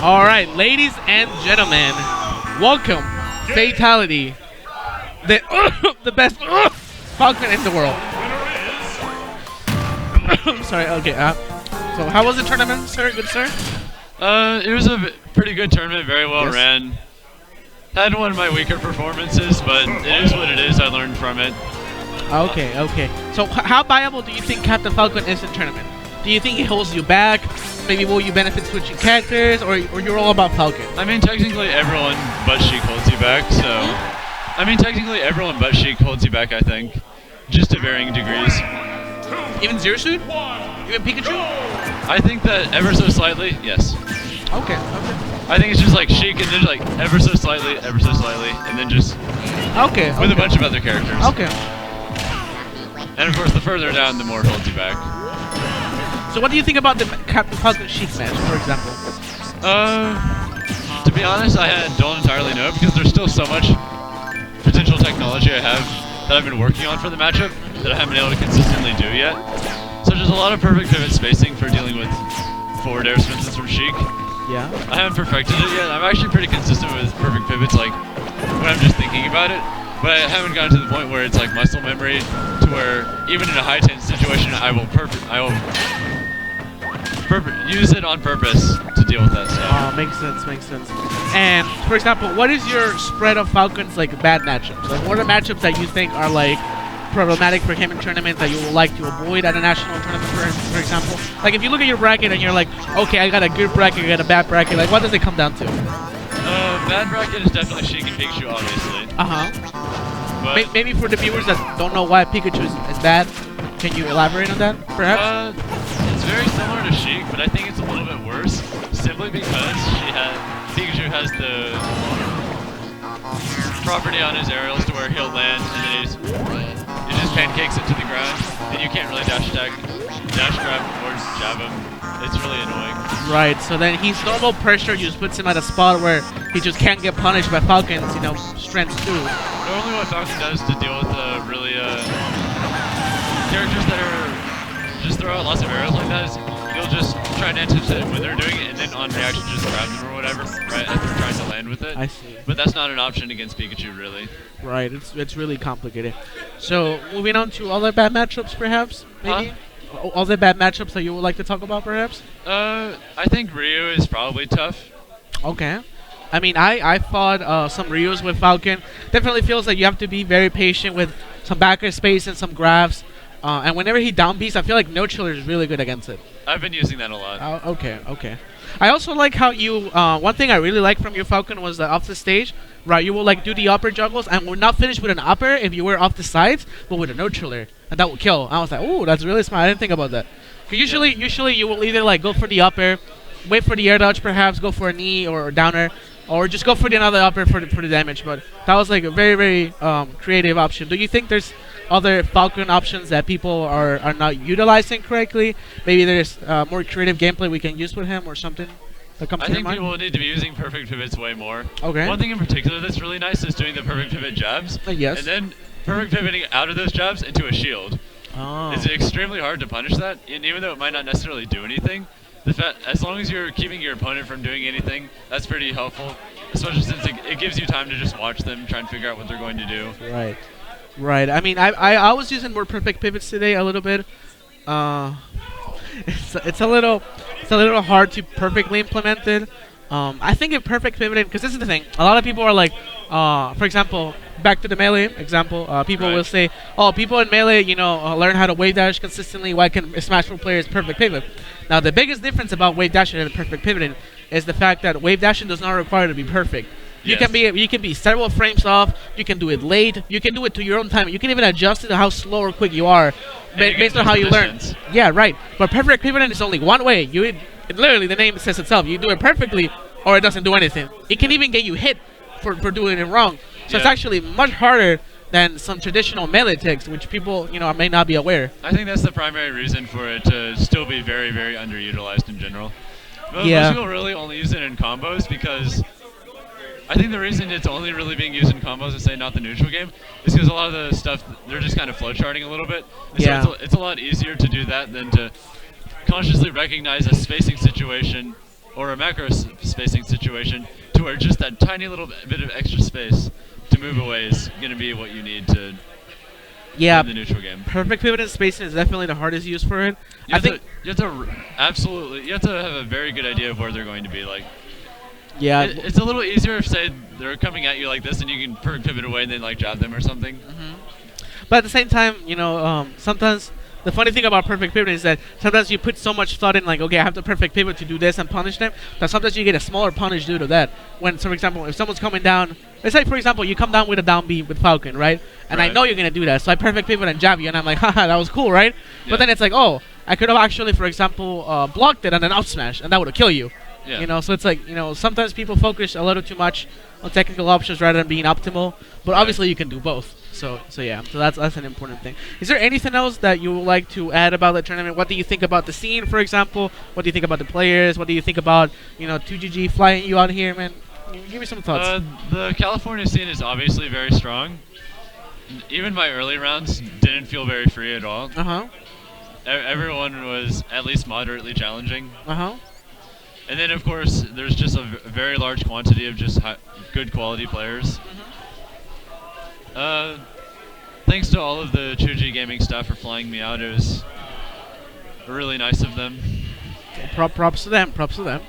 All right, ladies and gentlemen, welcome Fatality, the the best Falcon in the world. I'm sorry. Okay. So how was the tournament, sir? Good sir. It was a pretty good tournament, very well Yes. ran. Had one of my weaker performances, but it is what it is. I learned from it. Okay. Okay. So how viable do you think Captain Falcon is in tournament? Do you think it holds you back? Maybe will you benefit switching characters, or you're all about Falcon? I mean, technically everyone but Sheik holds you back, so... I mean, technically everyone but Sheik holds you back, I think. Just to varying degrees. Even Zero Suit? Even Pikachu? I think that ever so slightly, yes. Okay. Okay. I think it's just like Sheik and then like ever so slightly, and then just Okay. with a Okay. bunch of other characters. Okay. And of course, the further down, the more it holds you back. So what do you think about the Captain Falcon Sheik match, for example? To be honest, don't entirely know because there's still so much potential technology I have that I've been working on for the matchup that I haven't been able to consistently do yet. So there's a lot of perfect pivot spacing for dealing with forward airs, for instance, from Sheik. Yeah. I haven't perfected it yet. I'm actually pretty consistent with perfect pivots, like when I'm just thinking about it. But I haven't gotten to the point where it's like muscle memory, to where even in a high tense situation, I will use it on purpose to deal with that stuff. Makes sense, makes sense. And for example, what is your spread of Falcons like bad matchups? Like what are matchups that you think are like problematic for him in tournaments that you would like to avoid at a national tournament, for example? Like if you look at your bracket and you're like, okay, I got a good bracket, I got a bad bracket, like what does it come down to? Bad bracket is definitely Sheik and Pikachu, obviously. But Maybe for the viewers that don't know why Pikachu is bad, can you elaborate on that, perhaps? It's very similar to Sheik, but I think it's a little bit worse, simply because Pikachu has the property on his aerials to where he'll land and then he just pancakes it to the ground, and you can't really dash attack, dash grab, or jab him. It's really annoying. Right, so then his normal pressure just puts him at a spot where he just can't get punished by Falcon's, strength too. Normally what Falcon does to deal with characters that just throw out lots of arrows like that is he'll just try and anticipate when they're doing it and then on reaction just grab them or whatever, right, as they're trying to land with it. I see. But that's not an option against Pikachu, really. Right, it's really complicated. So moving on to other bad matchups, perhaps, maybe. Other bad matchups that you would like to talk about, perhaps. I think Ryu is probably tough. Okay. I mean, I fought some Ryus with Falcon. Definitely feels like you have to be very patient with some backer space and some grabs. And whenever he down beats, I feel like No Chiller is really good against it. I've been using that a lot. Okay. I also like how you, one thing I really like from your Falcon was that off the stage, right, you will like do the upper juggles and we're not finished with an upper if you were off the sides, but with a No Chiller. And that would kill. I was like, ooh, that's really smart. I didn't think about that. 'Cause usually you will either like go for the upper, wait for the air dodge perhaps, go for a knee or a downer, or just go for the another upper for the damage. But that was like a very, very creative option. Do you think there's other Falcon options that people are not utilizing correctly? Maybe there's more creative gameplay we can use with him or something that comes I to your think mind? people need to be using perfect pivots way more. Okay. One thing in particular that's really nice is doing the perfect pivot jabs. Yes. And then perfect pivoting out of those jabs into a shield. Oh. It's extremely hard to punish that, and even though it might not necessarily do anything, as long as you're keeping your opponent from doing anything, that's pretty helpful. Especially since it gives you time to just watch them, try and figure out what they're going to do. Right. I mean, I was using more perfect pivots today a little bit. It's a little hard to perfectly implement it. I think it perfect pivoted because this is the thing. A lot of people are like, for example, back to the melee example. People will say, "Oh, people in melee, learn how to wave dash consistently. Why can Smash 4 players perfect pivot?" Now, the biggest difference about wave dashing and perfect pivoting is the fact that wave dashing does not require to be perfect. You can be several frames off. You can do it late. You can do it to your own time. You can even adjust it to how slow or quick you are, based on how you learn. Yeah, right. But perfect pivoting is only one way. Literally, the name says itself. You do it perfectly, or it doesn't do anything. It can even get you hit for doing it wrong. So it's actually much harder than some traditional melee ticks, which people may not be aware. I think that's the primary reason for it to still be very, very underutilized in general. Most people really only use it in combos because I think the reason it's only really being used in combos and say not the neutral game is because a lot of the stuff they're just kind of flowcharting a little bit. Yeah. So it's a lot easier to do that than to consciously recognize a spacing situation or a macro spacing situation to where just that tiny little bit of extra space to move away is going to be what you need to Yeah, win the neutral game. perfect pivot and spacing is definitely the hardest use for it. You have to absolutely, you have to have a very good idea of where they're going to be. Like, Yeah. it's a little easier if, say, they're coming at you like this and you can perfect pivot away and then like jab them or something. But at the same time, sometimes the funny thing about perfect pivot is that sometimes you put so much thought in, like, okay, I have to perfect pivot to do this and punish them, that sometimes you get a smaller punish due to that. When, so for example, if someone's coming down, let's say, for example, you come down with a down B with Falcon, right? And I know you're going to do that, so I perfect pivot and jab you, and I'm like, haha, that was cool, right? Yeah. But then it's like, oh, I could have actually, for example, blocked it and then out smash, and that would have killed you. Yeah. So it's like, sometimes people focus a little too much on technical options rather than being optimal, but obviously you can do both. So yeah, so that's an important thing. Is there anything else that you would like to add about the tournament? What do you think about the scene, for example? What do you think about the players? What do you think about 2GG flying you out here, man? Give me some thoughts. The California scene is obviously very strong. Even my early rounds didn't feel very free at all. Everyone was at least moderately challenging. And then, of course, there's just a very large quantity of just good quality players. Thanks to all of the 2G Gaming staff for flying me out. It was really nice of them. Props to them. Props to them.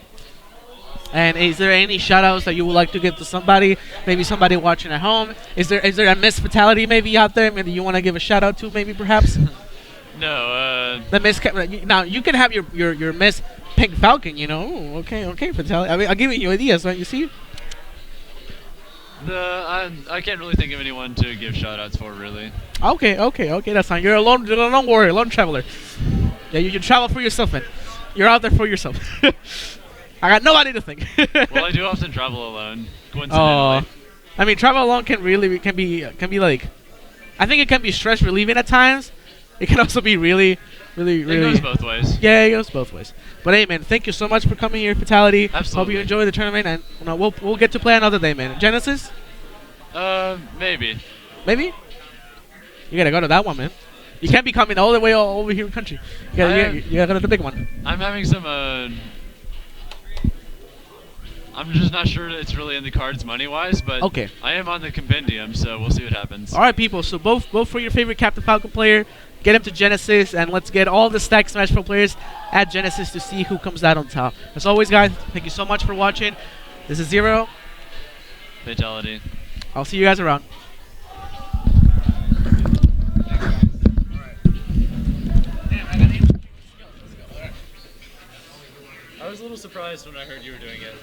And is there any shout-outs that you would like to give to somebody? Maybe somebody watching at home? Is there a Miss Fatality maybe out there? Maybe you want to give a shout-out to maybe perhaps? No. The Miss. Now, you can have your Miss Pink Falcon, Ooh, okay, Fatality. I mean, I'm giving you ideas, right? You see? I can't really think of anyone to give shout-outs for, really. Okay, that's fine. You're a lone warrior, lone traveler. Yeah, you travel for yourself, man. You're out there for yourself. I got nobody to think. Well, I do often travel alone, coincidentally. I mean, travel alone can be like, I think it can be stress relieving at times. It can also be really. It goes both ways. Yeah, it goes both ways. But hey, man, thank you so much for coming here, Fatality. Absolutely. Hope you enjoy the tournament, and we'll get to play another day, man. Genesis? Maybe. Maybe? You gotta go to that one, man. You can't be coming all the way over here in country. You gotta go to the big one. I'm having some. I'm just not sure that it's really in the cards money-wise, but okay. I am on the compendium, so we'll see what happens. All right, people. So both for your favorite Captain Falcon player, get him to Genesis, and let's get all the Stack Smash Pro players at Genesis to see who comes out on top. As always, guys, thank you so much for watching. This is Zero. Fatality. I'll see you guys around. I was a little surprised when I heard you were doing it.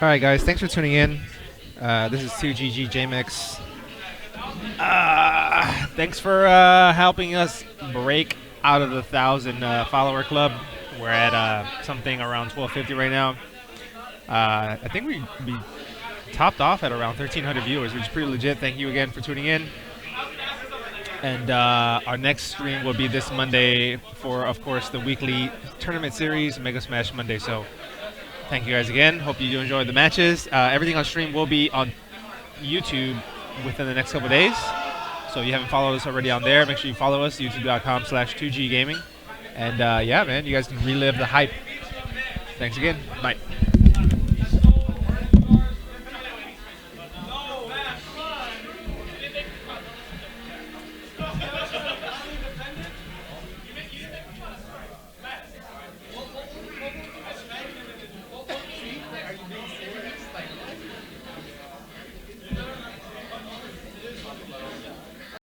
Alright guys, thanks for tuning in. This is 2GG JMix. Thanks for helping us break out of the 1,000 follower club. We're at something around 1,250 right now. I think we topped off at around 1,300 viewers, which is pretty legit. Thank you again for tuning in. And our next stream will be this Monday for, of course, the weekly tournament series, Mega Smash Monday. So thank you guys again. Hope you do enjoy the matches. Everything on stream will be on YouTube within the next couple of days. So if you haven't followed us already on there, make sure you follow us, youtube.com/2ggaming. And yeah, man, you guys can relive the hype. Thanks again. Bye.